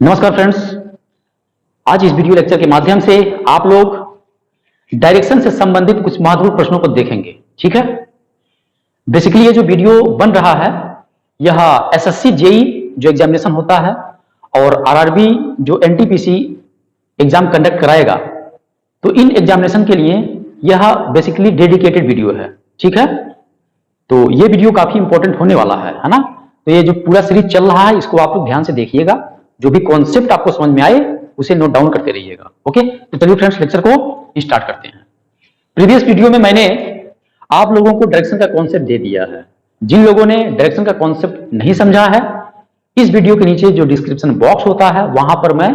नमस्कार फ्रेंड्स। आज इस वीडियो लेक्चर के माध्यम से आप लोग डायरेक्शन से संबंधित कुछ महत्वपूर्ण प्रश्नों को देखेंगे। ठीक है, बेसिकली ये जो वीडियो बन रहा है यह एसएससी जेई जो एग्जामिनेशन होता है और आरआरबी जो एनटीपीसी एग्जाम कंडक्ट कराएगा, तो इन एग्जामिनेशन के लिए यह बेसिकली डेडिकेटेड वीडियो है। ठीक है, तो ये वीडियो काफी इंपॉर्टेंट होने वाला है ना। तो ये जो पूरा सीरीज चल रहा है इसको आप लोग ध्यान से देखिएगा, जो भी कॉन्सेप्ट आपको समझ में आए उसे नोट डाउन करते रहिएगा। ओके, तो चलिए फ्रेंड्स लेक्चर को स्टार्ट करते हैं। प्रीवियस वीडियो में मैंने आप लोगों को डायरेक्शन का कॉन्सेप्ट दे दिया है। जिन लोगों ने डायरेक्शन का कॉन्सेप्ट नहीं समझा है, इस वीडियो के नीचे जो डिस्क्रिप्शन बॉक्स होता है वहां पर मैं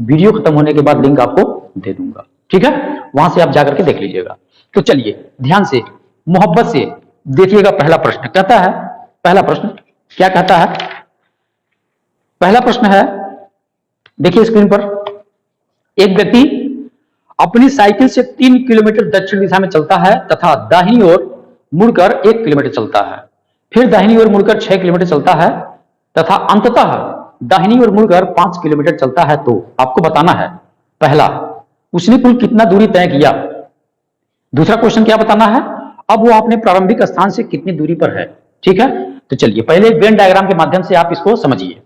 वीडियो खत्म होने के बाद लिंक आपको दे दूंगा। ठीक है, वहां से आप जाकर के देख लीजिएगा। तो चलिए ध्यान से मोहब्बत से देखिएगा। पहला प्रश्न कहता है, पहला प्रश्न क्या कहता है? पहला प्रश्न है, देखिए स्क्रीन पर, एक व्यक्ति अपनी साइकिल से 3 किलोमीटर दक्षिण दिशा में चलता है तथा दाहिनी ओर मुड़कर 1 किलोमीटर चलता है, फिर दाहिनी ओर मुड़कर 6 किलोमीटर चलता है तथा अंततः दाहिनी ओर मुड़कर 5 किलोमीटर चलता है। तो आपको बताना है, पहला, उसने कुल कितना दूरी तय किया। दूसरा क्वेश्चन क्या बताना है, अब वो अपने प्रारंभिक स्थान से कितनी दूरी पर है। ठीक है, तो चलिए पहले वेन डायग्राम के माध्यम से आप इसको समझिए।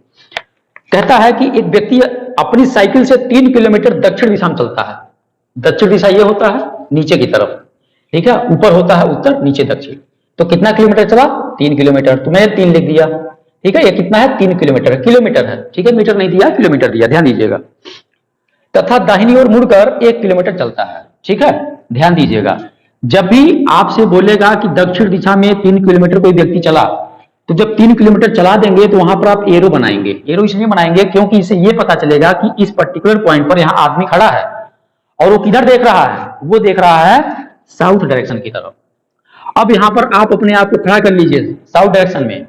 कहता है कि एक व्यक्ति अपनी साइकिल से 3 किलोमीटर दक्षिण दिशा में चलता है। दक्षिण दिशा ये होता है नीचे की तरफ, ठीक है, ऊपर होता है उत्तर, नीचे दक्षिण। तो कितना किलोमीटर चला? 3 किलोमीटर। तो मैंने 3 लिख दिया। ठीक है, ये कितना है? 3 किलोमीटर। किलोमीटर है, ठीक है, मीटर नहीं दिया, किलोमीटर दिया, ध्यान दीजिएगा। तथा दाहिनी ओर मुड़कर 1 किलोमीटर चलता है। ठीक है, ध्यान दीजिएगा, जब भी आपसे बोलेगा कि दक्षिण दिशा में 3 किलोमीटर कोई व्यक्ति चला, तो जब 3 किलोमीटर चला देंगे तो वहां पर आप एरो बनाएंगे। एरो इसलिए बनाएंगे क्योंकि इससे ये पता चलेगा कि इस पर्टिकुलर पॉइंट पर यहां आदमी खड़ा है और वो किधर देख रहा है? वो देख रहा है साउथ डायरेक्शन की तरफ। अब यहां पर आप अपने आप को खड़ा कर लीजिए साउथ डायरेक्शन में,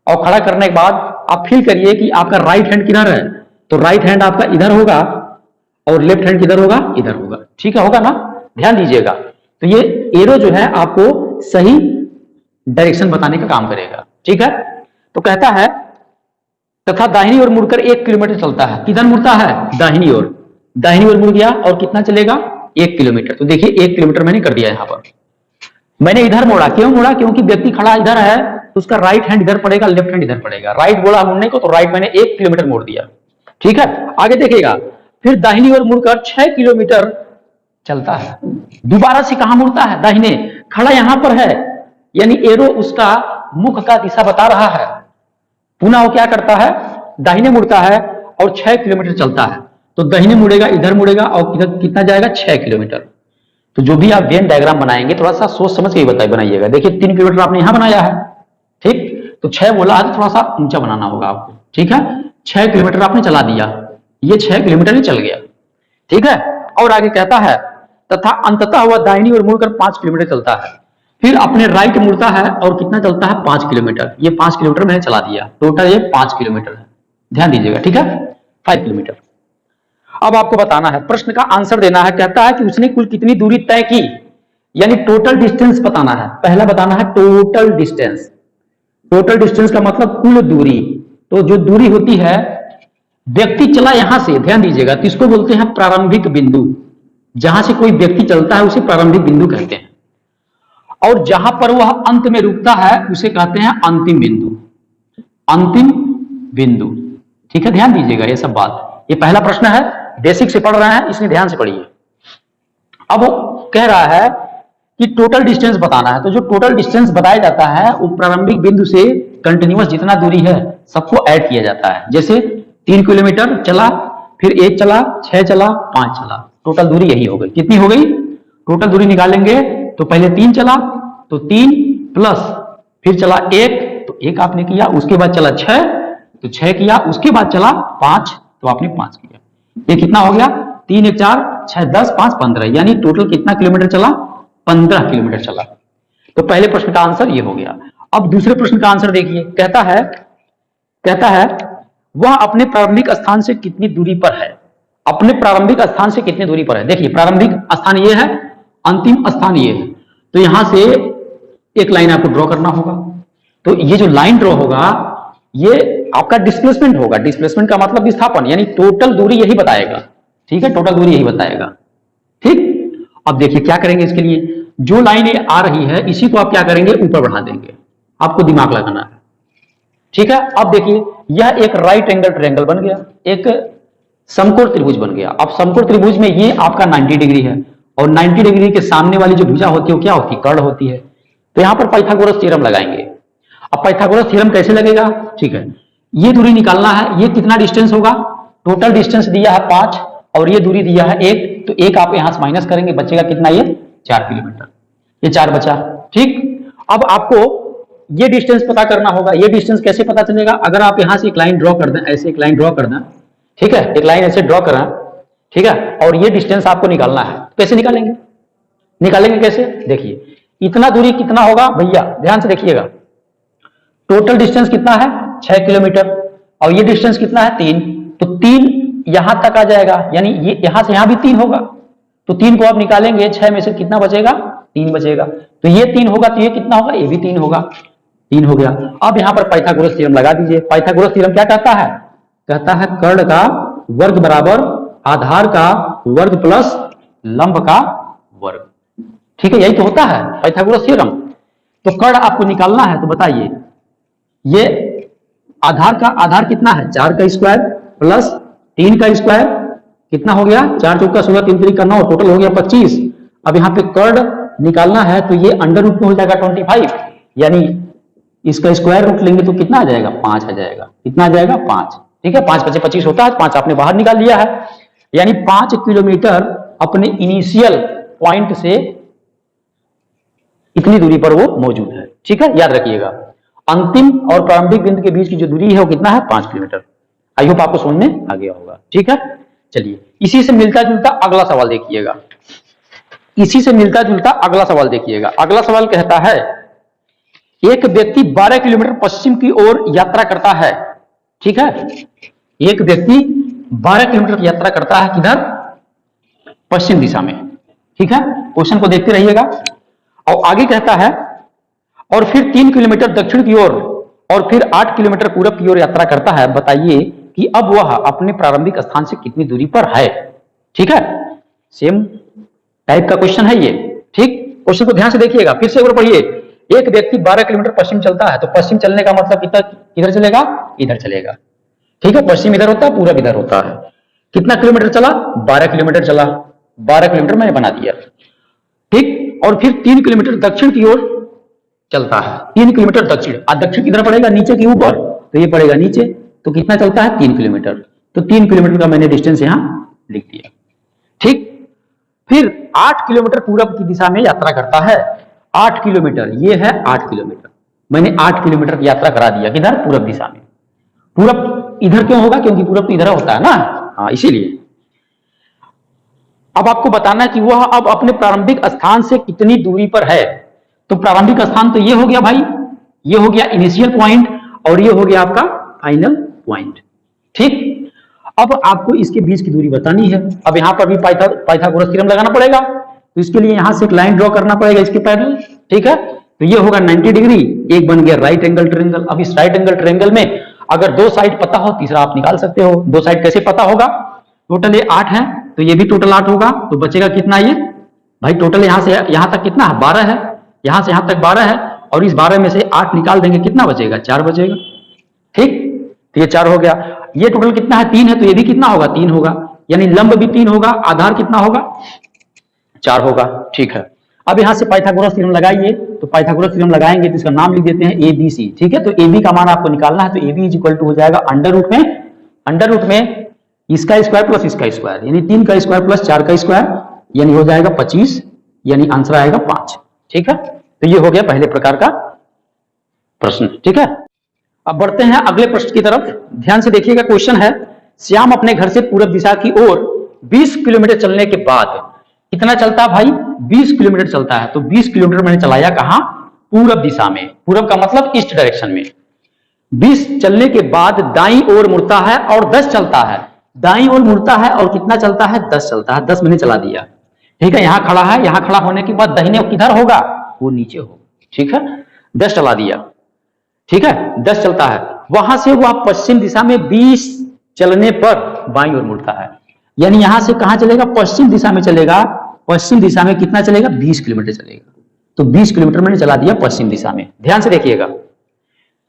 और खड़ा करने के बाद आप फील करिए कि आपका राइट हैंड किधर है। तो राइट हैंड आपका इधर होगा और लेफ्ट हैंड किधर होगा? इधर होगा। ठीक है, होगा ना? ध्यान दीजिएगा। तो ये एरो जो है आपको सही डायरेक्शन बताने का काम करेगा। ठीक है, तो कहता है तथा दाहिनी ओर मुड़कर 1 किलोमीटर चलता है। किधर मुड़ता है? दाहिनी ओर। दाहिनी ओर मुड़ गया और कितना चलेगा? 1 किलोमीटर। तो देखिए 1 किलोमीटर मैंने कर दिया। यहां पर मैंने इधर मोड़ा। क्यों मोड़ा? क्योंकि व्यक्ति खड़ा इधर है तो उसका राइट हैंड इधर पड़ेगा, लेफ्ट हैंड इधर पड़ेगा। राइट बोला मुड़ने को, तो राइट मैंने 1 किलोमीटर मोड़ दिया। ठीक है, आगे देखिएगा, फिर दाहिनी ओर मुड़कर 6 किलोमीटर चलता है। दोबारा से कहां मुड़ता है? दाहिने। खड़ा यहां पर है, यानी एरो उसका मुख का दिशा बता रहा है। पुनः वो क्या करता है? दाहिने मुड़ता है और 6 किलोमीटर चलता है। तो दाहिने मुड़ेगा, इधर मुड़ेगा और इधर कितना जाएगा? 6 किलोमीटर। तो जो भी आप वेन डायग्राम बनाएंगे थोड़ा सा सोच समझ के बनाइएगा। देखिए 3 किलोमीटर आपने यहां बनाया है, ठीक, तो 6 बोला है तो थोड़ा सा ऊंचा बनाना होगा आपको। ठीक है, 6 किलोमीटर आपने चला दिया, ये 6 किलोमीटर ही चल गया। ठीक है, और आगे कहता है तथा अंततः वह दाहिनी ओर मुड़कर 5 किलोमीटर चलता है, फिर अपने राइट मुड़ता है और कितना चलता है? 5 किलोमीटर। ये 5 किलोमीटर मैंने चला दिया, टोटल ये 5 किलोमीटर है। ध्यान दीजिएगा। ठीक है, 5 किलोमीटर। अब आपको बताना है, प्रश्न का आंसर देना है। कहता है कि उसने कुल कितनी दूरी तय की, यानी टोटल डिस्टेंस बताना है। पहला बताना है टोटल डिस्टेंस। टोटल डिस्टेंस का मतलब कुल दूरी। तो जो दूरी होती है, व्यक्ति चला यहां से, ध्यान दीजिएगा, तो इसको बोलते हैं प्रारंभिक बिंदु। जहां से कोई व्यक्ति चलता है उसे प्रारंभिक बिंदु कहते हैं, और जहां पर वह अंत में रुकता है उसे कहते हैं अंतिम बिंदु। अंतिम बिंदु। ठीक है, ध्यान दीजिएगा ये सब बात। ये पहला प्रश्न है, बेसिक से पढ़ रहे हैं इसलिए ध्यान से पढ़िए। अब वो कह रहा है कि टोटल डिस्टेंस बताना है। तो जो टोटल डिस्टेंस बताया जाता है वो प्रारंभिक बिंदु से कंटिन्यूअस जितना दूरी है सबको ऐड किया जाता है। जैसे 3 किलोमीटर चला, फिर 1 चला, 6 चला, 5 चला, टोटल दूरी यही हो गई। कितनी हो गई? टोटल दूरी निकालेंगे तो पहले 3 चला तो 3 प्लस फिर चला 1 तो 1 आपने किया, उसके बाद चला 6 तो 6 किया, उसके बाद चला 5 तो आपने 5 किया। ये कितना हो गया? 3 1 4 6 10 5 15, यानी टोटल कितना किलोमीटर चला? 15 किलोमीटर चला। तो पहले प्रश्न का आंसर ये हो गया। अब दूसरे प्रश्न का आंसर देखिए। कहता है वह अपने प्रारंभिक स्थान से कितनी दूरी पर है। अपने प्रारंभिक स्थान से कितनी दूरी पर है? देखिए प्रारंभिक स्थान ये है, अंतिम स्थान ये है। तो यहां से एक लाइन आपको ड्रॉ करना होगा। तो ये जो लाइन ड्रॉ होगा ये आपका डिस्प्लेसमेंट होगा। डिस्प्लेसमेंट का मतलब विस्थापन, यानी टोटल दूरी यही बताएगा। ठीक है, टोटल दूरी यही बताएगा। ठीक, अब देखिए क्या करेंगे इसके लिए, जो लाइन ये आ रही है इसी को आप क्या करेंगे, ऊपर बढ़ा देंगे। आपको दिमाग लगाना है। ठीक है, अब देखिए यह एक राइट एंगल ट्रायंगल बन गया, एक समकोण त्रिभुज बन गया। अब समकोण त्रिभुज में ये आपका 90 डिग्री है और 90 डिग्री के सामने वाली जो भुजा होती है वो क्या होती है, कर्ण होती है। तो यहां पर पाइथागोरस थ्योरम लगाएंगे। अब पाइथागोरस थ्योरम कैसे लगेगा, ठीक है, ये दूरी निकालना है। ये कितना डिस्टेंस होगा, टोटल डिस्टेंस दिया है 5 और ये दूरी दिया है 1, तो 1 आप यहां से माइनस करेंगे, बचेगा कितना, ये 4 किलोमीटर। ये 4 बचा। ठीक, अब आपको ये डिस्टेंस पता करना होगा। ये डिस्टेंस कैसे पता चलेगा, अगर आप यहां से एक लाइन ड्रॉ कर दें, ऐसे एक लाइन ड्रॉ कर दें, ठीक है, एक लाइन ऐसे ड्रॉ करें, ठीक है, और ये डिस्टेंस आपको निकालना है। कैसे निकालेंगे, निकालेंगे कैसे, देखिए इतना दूरी कितना होगा भैया, ध्यान से देखिएगा। टोटल डिस्टेंस कितना है 6 किलोमीटर और ये डिस्टेंस कितना है 3, तो 3 यहां तक आ जाएगा, यानी ये यहां से यहां भी 3 होगा, तो 3 को आप निकालेंगे, 6 में से कितना बचेगा, 3 बचेगा। तो ये 3 होगा तो ये कितना होगा, ये भी 3 होगा, 3 हो गया। अब यहां पर पाइथागोरस थ्योरम लगा दीजिए। पाइथागोरस थ्योरम क्या कहता है, कहता है कर्ण का वर्ग बराबर आधार का वर्ग प्लस लंब का वर्ग। ठीक है, यही तो होता है पाइथागोरस थ्योरम। तो कर्ण आपको निकालना है, तो बताइए ये आधार का आधार कितना है, 4 का स्क्वायर प्लस 3 का स्क्वायर, कितना हो गया, 4 चौका 16, 3 3 का 9, टोटल हो गया 25। अब यहाँ पे कर्ण निकालना है तो ये अंडर रूट में हो जाएगा 25, यानी इसका स्क्वायर रूट लेंगे तो कितना आ जाएगा, 5 आ जाएगा। कितना आ जाएगा, 5। ठीक है, 5 5 25 होता है, 5 आपने बाहर निकाल लिया है, यानी 5 किलोमीटर अपने इनिशियल पॉइंट से इतनी दूरी पर वो मौजूद है। ठीक है, याद रखिएगा, अंतिम और प्रारंभिक बिंदु के बीच की जो दूरी है वो कितना है, 5 किलोमीटर। आई होप आपको समझ में आ गया होगा। ठीक है, चलिए इसी से मिलता जुलता अगला सवाल देखिएगा। इसी से मिलता जुलता अगला सवाल देखिएगा। अगला सवाल कहता है, एक व्यक्ति 12 किलोमीटर पश्चिम की ओर यात्रा करता है। ठीक है, एक व्यक्ति 12 किलोमीटर की यात्रा करता है, किधर, पश्चिम दिशा में। ठीक है, क्वेश्चन को देखते रहिएगा। और आगे कहता है, और फिर 3 किलोमीटर दक्षिण की ओर और फिर 8 किलोमीटर पूरब की ओर यात्रा करता है। बताइए कि अब वह अपने प्रारंभिक स्थान से कितनी दूरी पर है। ठीक है, सेम टाइप का क्वेश्चन है ये। ठीक, क्वेश्चन को ध्यान से देखिएगा, फिर से एक बार पढ़िए। एक व्यक्ति 12 किलोमीटर पश्चिम चलता है, तो पश्चिम चलने का मतलब किधर चलेगा, इधर चलेगा। ठीक है, पश्चिम इधर होता है, पूरब इधर होता है। कितना किलोमीटर चला, 12 किलोमीटर चला, 12 किलोमीटर मैंने बना दिया। ठीक, और फिर 3 किलोमीटर दक्षिण की ओर चलता है, 3 किलोमीटर दक्षिण। दक्षिण किधर पड़ेगा, नीचे की ऊपर, तो ये पड़ेगा नीचे। तो कितना चलता है, 3 किलोमीटर। तो 3 किलोमीटर का मैंने डिस्टेंस यहां लिख दिया। ठीक, फिर 8 किलोमीटर पूरब की दिशा में यात्रा करता है। 8 किलोमीटर, ये है 8 किलोमीटर, मैंने 8 किलोमीटर की यात्रा करा दिया, किधर, पूरब दिशा में। पूरब इधर क्यों होगा, क्योंकि पूरब तो इधर होता है ना, हाँ इसीलिए। अब आपको बताना है कि वह अब अपने प्रारंभिक स्थान से कितनी दूरी पर है। तो प्रारंभिक स्थान तो ये हो गया भाई, ये हो गया इनिशियल पॉइंट और ये हो गया आपका फाइनल पॉइंट। ठीक, अब आपको इसके बीच की दूरी बतानी है। अब यहां पर भी पाइथागोरस थ्योरम लगाना पड़ेगा, तो इसके लिए यहां से एक लाइन ड्रॉ करना पड़ेगा इसके पैरेलल। ठीक है, तो ये होगा 90 डिग्री, एक बन गया राइट एंगल ट्रायंगल। अब इस राइट एंगल ट्रायंगल में अगर 2 साइड पता हो, तीसरा आप निकाल सकते हो। 2 साइड कैसे पता होगा, टोटल ये 8 है, तो ये भी टोटल 8 होगा, तो बचेगा कितना, ये भाई टोटल यहां से यहां तक कितना है, 12 है, यहां से यहां तक 12 है, और इस 12 में से 8 निकाल देंगे, कितना बचेगा, 4 बचेगा। ठीक, तो ये 4 हो गया। ये टोटल कितना है, 3 है, तो ये भी कितना होगा, 3 होगा, यानी लंब भी 3 होगा, आधार कितना होगा, 4 होगा। ठीक है, अब यहां से पाइथागोरस थ्योरम लगाइए। तो पाइथागोरस थ्योरम लगाएंगे तो इसका नाम लिख देते हैं ABC। ठीक है, तो AB का मान आपको निकालना है, तो AB इज इक्वल टू हो जाएगा अंडर रूट में इसका स्क्वायर प्लस इसका स्क्वायर, यानी 3 का स्क्वायर प्लस 4 का स्क्वायर, यानी हो जाएगा 25, यानी आंसर आएगा 5। ठीक है, तो ये हो गया पहले प्रकार का प्रश्न। ठीक है, अब बढ़ते हैं अगले प्रश्न की तरफ। ध्यान से देखिएगा, क्वेश्चन है, श्याम अपने घर से पूरब दिशा की ओर 20 किलोमीटर चलने के बाद कितना चलता है भाई, 20 किलोमीटर चलता है। तो 20 किलोमीटर मैंने चलाया कहां, पूरब दिशा में। पूरब का मतलब ईस्ट डायरेक्शन में। 20 चलने के बाद दाईं ओर मुड़ता है और 10 चलता है। दाईं ओर मुड़ता है और कितना चलता है, 10 चलता है। 10 मैंने चला दिया। ठीक है, यहां खड़ा है, यहां खड़ा होने के बाद दाहिने किधर होगा, वो नीचे होगा। ठीक है, 10 चला दिया। ठीक है, 10 चलता है। वहां से वह पश्चिम दिशा में 20 चलने पर बाईं ओर मुड़ता है। यानी यहां से कहां चलेगा? पश्चिम दिशा में चलेगा। पश्चिम दिशा में कितना चलेगा? 20 किलोमीटर चलेगा। तो 20 किलोमीटर मैंने चला दिया पश्चिम दिशा में। ध्यान से देखिएगा,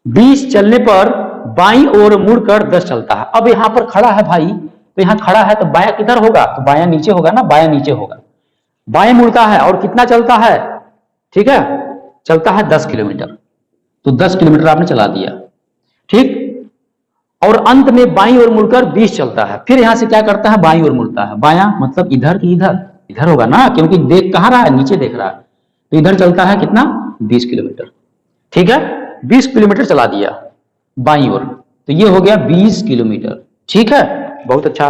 20 चलने पर बाईं ओर मुड़कर 10 चलता है। अब यहां पर खड़ा है भाई, तो यहां खड़ा है तो बायां किधर होगा? तो बायां नीचे होगा ना, बायां नीचे होगा। बाएं मुड़ता है और कितना चलता है? ठीक है, चलता है 10 किलोमीटर। तो 10 किलोमीटर आपने चला दिया, ठीक। और अंत में बाईं ओर मुड़कर 20 चलता है। फिर यहां से क्या करता है? बाईं ओर मुड़ता है। बायां मतलब इधर की इधर, इधर होगा ना, क्योंकि देख कहां रहा है? नीचे देख रहा है। तो इधर चलता है कितना? 20 किलोमीटर। ठीक है, 20 किलोमीटर चला दिया बाईं ओर, तो ये हो गया 20 किलोमीटर। ठीक है, बहुत अच्छा।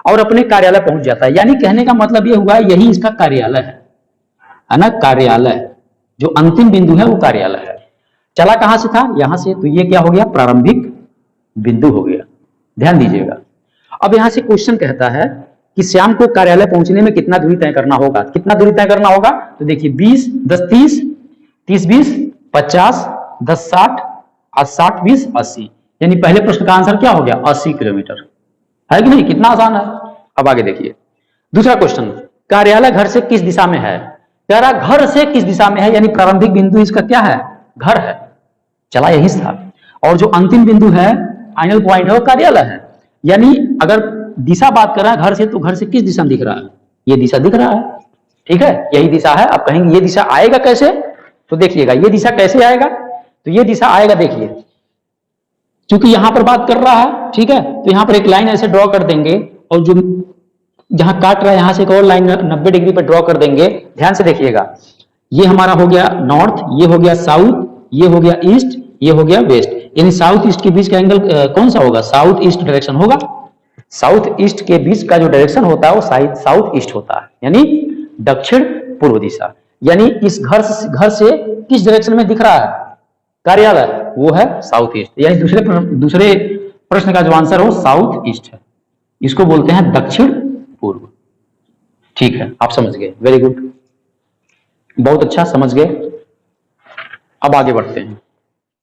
और अपने कार्यालय पहुंच जाता है। यानी कहने का मतलब ये हुआ, यही इसका कार्यालय है ना, कार्यालय। जो अंतिम बिंदु है वो कार्यालय है। चला कहां से था? यहां से। तो ये क्या हो गया? प्रारंभिक बिंदु हो गया। ध्यान दीजिएगा। अब यहां से क्वेश्चन कहता है कि श्याम को कार्यालय पहुंचने में कितना दूरी तय करना होगा? कितना दूरी तय करना होगा? तो देखिए 20 10 30 30 20 50 10 60 और 60 20 80। यानी पहले प्रश्न का आंसर क्या हो गया? 80 किलोमीटर। है कि नहीं? कितना आसान है। अब आगे देखिए दूसरा क्वेश्चन, कार्यालय घर से किस दिशा में है? प्यारा घर से किस दिशा में है, यानी प्रारंभिक बिंदु इसका क्या है? घर है। चला यही था। और जो अंतिम बिंदु है, फाइनल पॉइंट है, वो कार्यालय है। यानी अगर दिशा बात कर रहा है घर से, तो घर से किस दिशा में दिख रहा है? ये दिशा दिख रहा है। ठीक है, यही दिशा है। आप कहेंगे ये दिशा आएगा कैसे? तो देखिएगा ये दिशा कैसे आएगा। तो ये दिशा आएगा, देखिए क्योंकि यहां पर बात कर रहा है, ठीक है, तो यहां पर एक लाइन ऐसे ड्रॉ कर देंगे, और जो जहां काट रहा है यहां से एक और लाइन 90 डिग्री पर ड्रॉ कर देंगे। ध्यान से देखिएगा, ये हमारा हो गया नॉर्थ, ये हो गया साउथ, ये हो गया ईस्ट, ये हो गया वेस्ट। यानी साउथ ईस्ट के बीच का एंगल कौन सा होगा? साउथ ईस्ट डायरेक्शन होगा। साउथ ईस्ट के बीच का जो डायरेक्शन होता है वो साउथ ईस्ट होता है, यानी दक्षिण पूर्व दिशा। यानी इस घर से किस डायरेक्शन में दिख रहा है कार्यालय? वो है साउथ ईस्ट। यानी दूसरे प्रश्न का जो आंसर हो साउथ ईस्ट है। इसको बोलते हैं दक्षिण पूर्व। ठीक है, आप समझ गए, वेरी गुड, बहुत अच्छा, समझ गए। अब आगे बढ़ते हैं।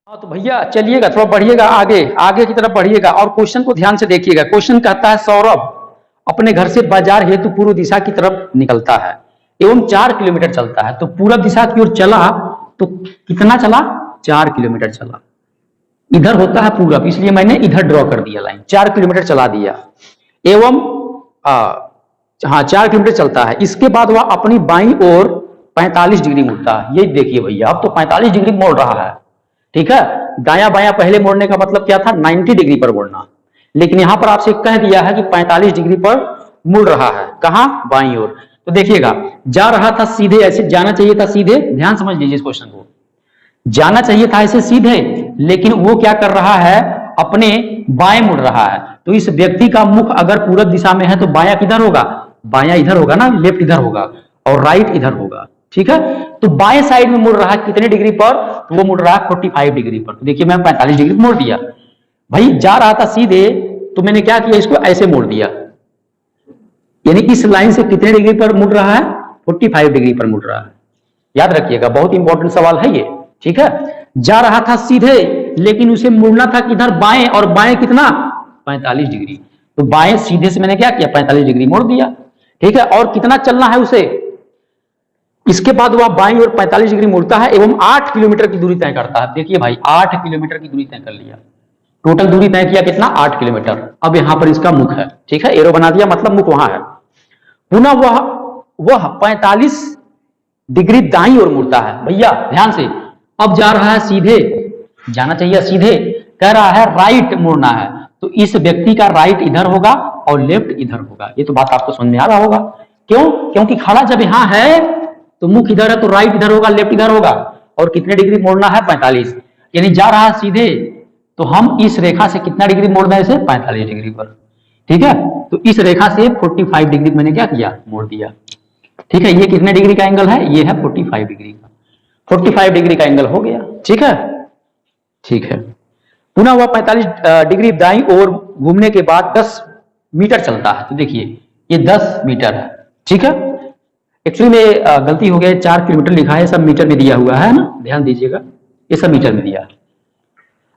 हाँ तो भैया चलिएगा, थोड़ा बढ़िएगा, आगे की तरफ बढ़िएगा और क्वेश्चन को ध्यान से देखिएगा। क्वेश्चन कहता है सौरभ अपने घर से बाजार हेतु पूर्व दिशा की तरफ निकलता है एवं 4 किलोमीटर चलता है। तो पूर्व दिशा की ओर चला तो कितना चला? 4 किलोमीटर चला। इधर होता है पूरब, इसलिए मैंने इधर ड्रॉ कर दिया लाइन। 4 किलोमीटर चला दिया एवं 4 किलोमीटर चलता है। इसके बाद वह अपनी बाईं ओर 45 डिग्री मुड़ता है। ये देखिए भैया, अब तो 45 डिग्री मोड़ रहा है। ठीक है, दाया बायां पहले मोड़ने का मतलब क्या था? 90 डिग्री पर मोड़ना। लेकिन यहां पर आपसे कह दिया है कि 45 डिग्री पर मुड़ रहा है। कहां? बाईं ओर। तो देखिएगा, जा रहा था सीधे, ऐसे जाना चाहिए था सीधे। ध्यान समझ लीजिए इस क्वेश्चन को, जाना चाहिए था ऐसे सीधे, लेकिन वो क्या कर रहा है? अपने बाएं मुड़ रहा है। तो इस व्यक्ति का मुख अगर पूरब दिशा में है तो बायां किधर होगा? बायां इधर होगा ना, लेफ्ट इधर होगा और राइट इधर होगा। ठीक है, तो बाएं साइड में मुड़ रहा है कितने डिग्री पर? तो वो मुड़ रहा है 45 डिग्री पर। तो देखिए मैं 45 डिग्री मोड़ दिया। भाई जा रहा था सीधे, तो मैंने क्या किया? इसको ऐसे मोड़ दिया। यानी इस लाइन से कितने डिग्री पर मुड़ रहा है? 45 डिग्री पर मुड़ रहा है। याद रखिएगा, बहुत इंपॉर्टेंट सवाल है ये। ठीक है, जा रहा था सीधे, लेकिन उसे मुड़ना था किधर? बाएं, और बाएं कितना? 45 डिग्री। तो बाएं सीधे से मैंने क्या किया? 45 डिग्री मोड़ दिया। ठीक है, और कितना चलना है उसे? इसके बाद वह बाईं ओर 45 डिग्री मुड़ता है एवं 8 किलोमीटर की दूरी तय करता है। देखिए भाई, 8 किलोमीटर की दूरी तय कर लिया। टोटल दूरी तय किया कितना? 8 किलोमीटर। अब यहां पर इसका मुख है। ठीक है, एरो बना दिया, मतलब मुख वहां है। पुनः वह 45 डिग्री दाईं ओर मुड़ता है। भैया ध्यान से, अब जा रहा है सीधे, जाना चाहिए सीधे, कह रहा है राइट मुड़ना है। तो इस व्यक्ति का राइट इधर होगा और लेफ्ट इधर होगा। ये तो बात आपको समझ में आ रहा होगा। क्यों? क्योंकि खड़ा जब यहां है तो मुख इधर है, तो राइट इधर होगा, लेफ्ट इधर होगा। और कितने डिग्री मोड़ना है? 45। यानी जा रहा है सीधे, तो हम इस रेखा से कितना डिग्री मोड़ दें इसे? 45 डिग्री पर। ठीक है, तो इस रेखा से 45 डिग्री मैंने क्या किया? मोड़ दिया। ठीक है, ये कितने डिग्री का एंगल है? ये है 45 डिग्री का। 45 डिग्री का एंगल हो गया। ठीक है, ठीक है। पुनः वह 45 डिग्री दाईं ओर घूमने के बाद 10 मीटर चलता है। तो देखिए ये 10 मीटर है। ठीक है, एक्चुअली में गलती हो गया, 4 किलोमीटर लिखा है, सब मीटर में दिया हुआ है ना, ध्यान दीजिएगा, ये सब मीटर में दिया है।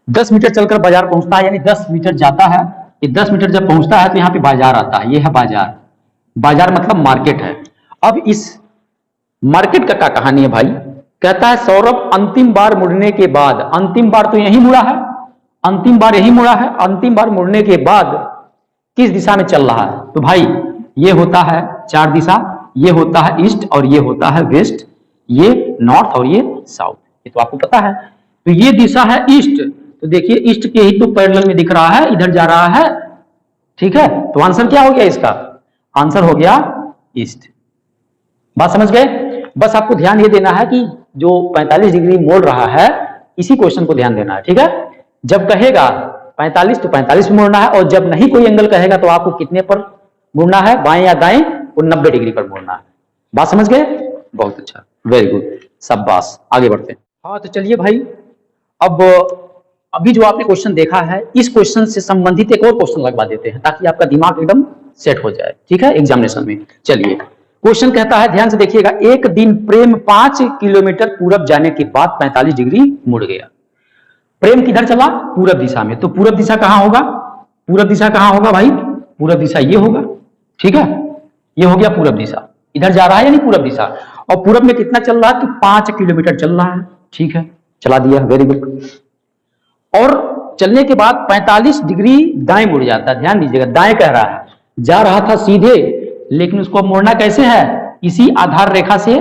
10 मीटर चलकर बाजार पहुंचता है, यानी 10 मीटर जाता है, ये 10 मीटर जब पहुंचता है तो यहाँ पे बाजार आता है, ये है बाजार। बाजार मतलब मार्केट है। अब इस मार्केट का क्या कहानी है भाई? कहता है सौरभ अंतिम बार मुड़ने के बाद, अंतिम बार तो यही मुड़ा है, अंतिम बार यही मुड़ा है, अंतिम बार मुड़ने के बाद किस दिशा में चल रहा है? तो भाई ये होता है 4 दिशा, ये होता है ईस्ट और ये होता है वेस्ट, ये नॉर्थ और ये साउथ, ये तो आपको पता है। तो ये दिशा है ईस्ट, तो देखिए ईस्ट के ही तो पैरेलल में दिख रहा है, इधर जा रहा है, ठीक है। तो आंसर क्या हो गया इसका? आंसर हो गया ईस्ट। बात समझ गए? बस आपको ध्यान ये देना है कि जो 45 डिग्री मोड़ रहा है, इसी क्वेश्चन को ध्यान देना है, ठीक है। जब कहेगा 45 तो 45 मोड़ना है, और जब नहीं कोई एंगल कहेगा तो आपको कितने पर मुड़ना है, बाएं या दाएं, वो 90 डिग्री पर मुड़ना है। बात समझ गए? बहुत अच्छा, वेरी गुड, शाबाश। आगे बढ़ते हैं। हाँ तो चलिए भाई, अब अभी जो आपने क्वेश्चन देखा है, इस क्वेश्चन से संबंधित एक और क्वेश्चन लगवा देते हैं ताकि आपका दिमाग एकदम सेट हो जाए, ठीक है, एग्जामिनेशन में। चलिए क्वेश्चन कहता है, ध्यान से देखिएगा, एक दिन प्रेम 5 किलोमीटर पूरब जाने के बाद 45 डिग्री मुड़ गया। प्रेम किधर चला? पूरब दिशा में। तो पूरब दिशा कहां होगा? पूरब दिशा कहां होगा भाई? पूरब दिशा ये होगा, ठीक है, ये हो गया पूरब दिशा, इधर जा रहा है यानी पूरब दिशा। और पूरब में कितना चल रहा है? तो 5 किलोमीटर चल रहा है, ठीक है, चला दिया, वेरी गुड। और चलने के बाद 45 डिग्री दाएं मुड़ जाता है। ध्यान दीजिएगा, दाएं कह रहा है, जा रहा था सीधे, लेकिन उसको मोड़ना कैसे है? इसी आधार रेखा से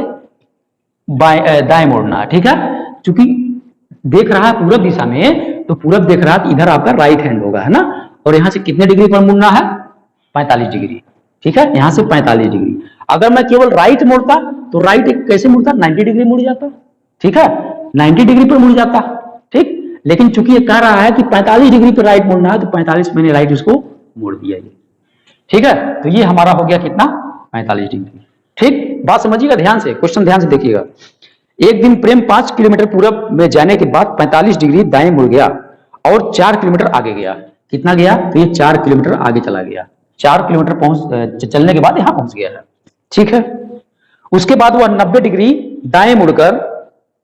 दाएं मोड़ना, ठीक है। चूंकि देख रहा है पूरब दिशा में, तो पूरब देख रहा है तो इधर आपका राइट हैंड होगा, है ना। और यहां से कितने डिग्री पर मुड़ना है? 45 डिग्री, ठीक है, यहां से 45 डिग्री। अगर मैं केवल राइट मोड़ता तो राइट कैसे मुड़ता? 90 डिग्री मुड़ जाता, ठीक है, 90 डिग्री पर मुड़ जाता, ठीक। लेकिन चूंकि ये कह रहा है कि 45 डिग्री पर राइट मुड़ना है, तो 45 मैंने राइट उसको मोड़ दिया, ये ठीक है। तो ये हमारा हो गया कितना? 45 डिग्री, ठीक। बात समझिएगा ध्यान से, क्वेश्चन ध्यान से देखिएगा। एक दिन प्रेम 5 किलोमीटर पूरब में जाने के बाद 45 डिग्री दाएं मुड़ गया और 4 किलोमीटर आगे गया। कितना गया? तो ये 4 किलोमीटर आगे चला गया, 4 किलोमीटर चलने के बाद यहां पहुंच गया है, ठीक है। उसके बाद वह 90 डिग्री दाएं मुड़कर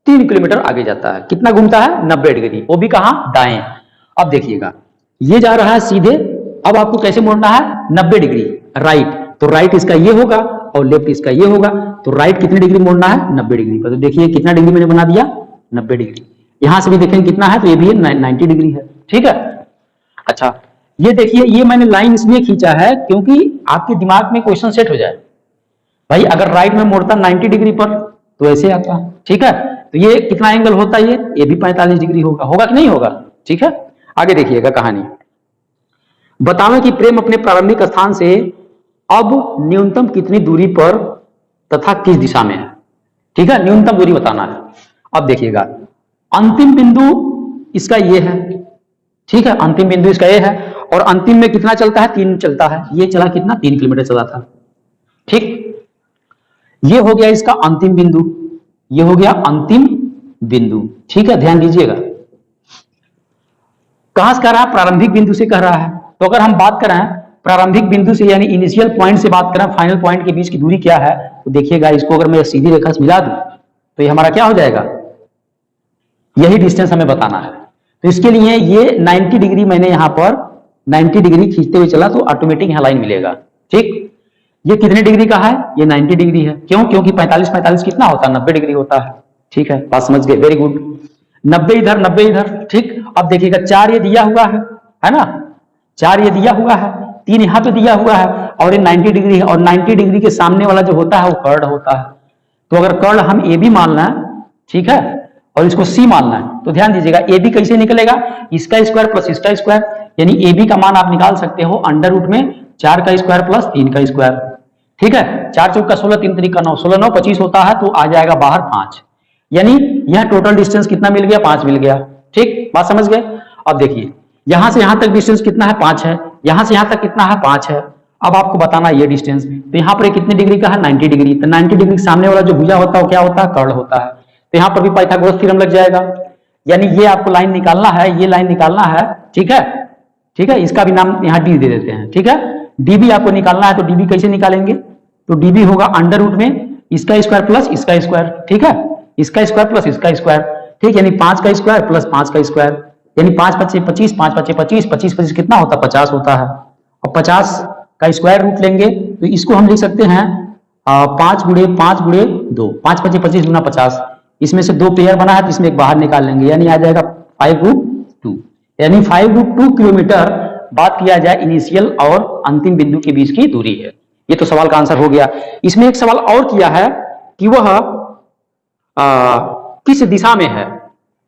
3 किलोमीटर आगे जाता है। कितना घूमता है? 90 डिग्री, वो भी कहां? दाएं। अब देखिएगा, ये जा रहा है सीधे, अब आपको कैसे मुड़ना है? 90 डिग्री राइट, तो राइट इसका ये होगा और लेफ्ट इसका ये होगा, तो राइट कितने डिग्री मुड़ना है? 90 डिग्री पर। तो देखिए कितना डिग्री मैंने बना दिया? 90 डिग्री। यहां से भी देखेंगे कितना है, तो ये भी 90 डिग्री है, ठीक है। अच्छा ये देखिए, ये मैंने लाइन इसलिए खींचा है क्योंकि आपके दिमाग में क्वेश्चन सेट हो जाए। भाई अगर राइट में मुड़ता 90 डिग्री पर तो ऐसे आता, ठीक है। तो ये कितना एंगल होता है? ये भी 45 डिग्री होगा, होगा कि नहीं होगा, ठीक है। आगे देखिएगा कहानी। बतावें कि प्रेम अपने प्रारंभिक स्थान से अब न्यूनतम कितनी दूरी पर तथा किस दिशा में है, ठीक है, न्यूनतम दूरी बताना है। अब देखिएगा, अंतिम बिंदु इसका ये है, ठीक है, अंतिम बिंदु इसका ये है, और अंतिम में कितना चलता है? 3 चलता है। ये चला कितना? 3 किलोमीटर चला था, ठीक। ये हो गया इसका अंतिम बिंदु, ये हो गया अंतिम बिंदु, ठीक है। ध्यान दीजिएगा, कहां से कह रहा है? प्रारंभिक बिंदु से कह रहा है। तो अगर हम बात करें प्रारंभिक बिंदु से यानी इनिशियल पॉइंट से बात करें, फाइनल पॉइंट के बीच की दूरी क्या है, तो देखिएगा इसको अगर मैं सीधी रेखा से मिला दूं तो ये हमारा क्या हो जाएगा? यही डिस्टेंस हमें बताना है। तो इसके लिए ये 90 डिग्री मैंने यहां पर 90 डिग्री खींचते हुए चला तो ऑटोमेटिक यहां लाइन मिलेगा, ठीक। ये कितने डिग्री का है? ये 90 डिग्री है। क्यों? क्योंकि 45 कितना होता है? 90 डिग्री होता है, ठीक है। बात समझ गए, वेरी गुड। 90 इधर 90 इधर, ठीक। अब देखिएगा 4 ये दिया हुआ है ना, 4 ये दिया हुआ है, 3 यहां पे दिया हुआ है, और ये 90 डिग्री है, और 90 डिग्री के सामने वाला जो होता है वो कर्ड होता है। तो अगर कर्ड हम ए बी मानना है, ठीक है, और इसको सी मानना है, तो ध्यान दीजिएगा ए बी कैसे निकलेगा? इसका स्क्वायर प्लस इसका स्क्वायर, यानी ए बी का मान आप निकाल सकते हो अंडर रूट में 4 का स्क्वायर प्लस 3 का स्क्वायर, ठीक है। 4 चौक का 16, 3 तरीका 9, 16 9 25 होता है, तो आ जाएगा बाहर 5, यानी यह टोटल डिस्टेंस कितना मिल गया? 5 मिल गया, ठीक। बात समझ गए? अब देखिए यहां से यहां तक डिस्टेंस कितना है? 5 है। यहां से यहां तक कितना है? 5 है। अब आपको बताना है ये डिस्टेंस, तो यहां पर कितने डिग्री का है? 90 डिग्री। तो 90 डिग्री सामने वाला जो भुजा होता है वो क्या होता है? कर्ड होता है। तो यहां पर भी पाइथागोरस थ्योरम लग जाएगा, यानी ये आपको लाइन निकालना है, ये लाइन निकालना है, ठीक है, ठीक है। इसका भी नाम यहां डी दे देते हैं, ठीक है। डीबी आपको निकालना है, तो डीबी कैसे निकालेंगे? तो डीबी होगा अंडर रूट में इसका स्क्वायर प्लस इसका स्क्वायर, ठीक है, इसका स्क्वायर प्लस इसका स्क्वायर, ठीक, यानी 5 का स्क्वायर प्लस 5 का स्क्वायर, यानी 5 5 25, 5 5 25, 25 25 कितना होता है? 50 होता है। और 50 का स्क्वायर रूट लेंगे तो इसको हम लिख सकते हैं 5 गुणे 5 गुणे 2, 5 25 25 गुना 50। इसमें से 2 पेयर बना है तो इसमें एक बाहर निकाल लेंगे, यानी आ जाएगा 5√2, यानी 5√2 किलोमीटर बात किया जाए इनिशियल और अंतिम बिंदु के बीच की दूरी है। ये तो सवाल का आंसर हो गया। इसमें एक सवाल और किया है कि वह किस दिशा में है,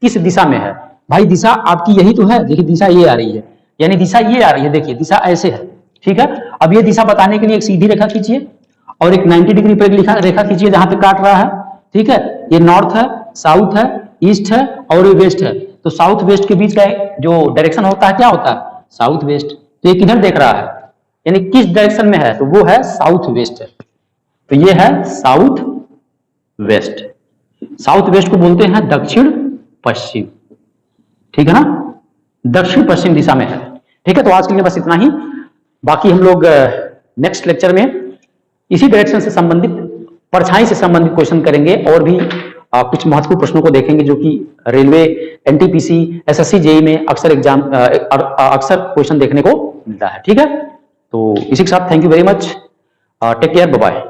किस दिशा में है। भाई दिशा आपकी यही तो है, देखिए दिशा ये आ रही है, यानी दिशा ये आ रही है, देखिए दिशा ऐसे है, ठीक है। अब ये दिशा बताने के लिए एक सीधी रेखा खींचिए और एक 90 डिग्री पर रेखा खींचिए जहां पे काट रहा है, ठीक है। ये नॉर्थ है, साउथ है, ईस्ट है और ये वेस्ट है। तो साउथ वेस्ट के बीच का जो डायरेक्शन होता है क्या होता है? South west. तो ये किधर देख रहा है, यानी किस डायरेक्शन में है? तो वो है साउथ वेस्ट है। तो ये है साउथ वेस्ट। साउथ वेस्ट को बोलते हैं दक्षिण पश्चिम, ठीक है ना, दक्षिण पश्चिम दिशा में है। ठीक है, तो आज के लिए बस इतना ही। बाकी हम लोग नेक्स्ट लेक्चर में इसी डायरेक्शन से संबंधित, परछाई से संबंधित क्वेश्चन करेंगे और भी कुछ महत्वपूर्ण प्रश्नों को देखेंगे जो कि रेलवे, एनटीपीसी, एसएससी, जेईई में अक्सर एग्जाम अक्सर क्वेश्चन देखने को मिलता है। ठीक है, तो इसी के साथ thank you very much, take care, bye bye.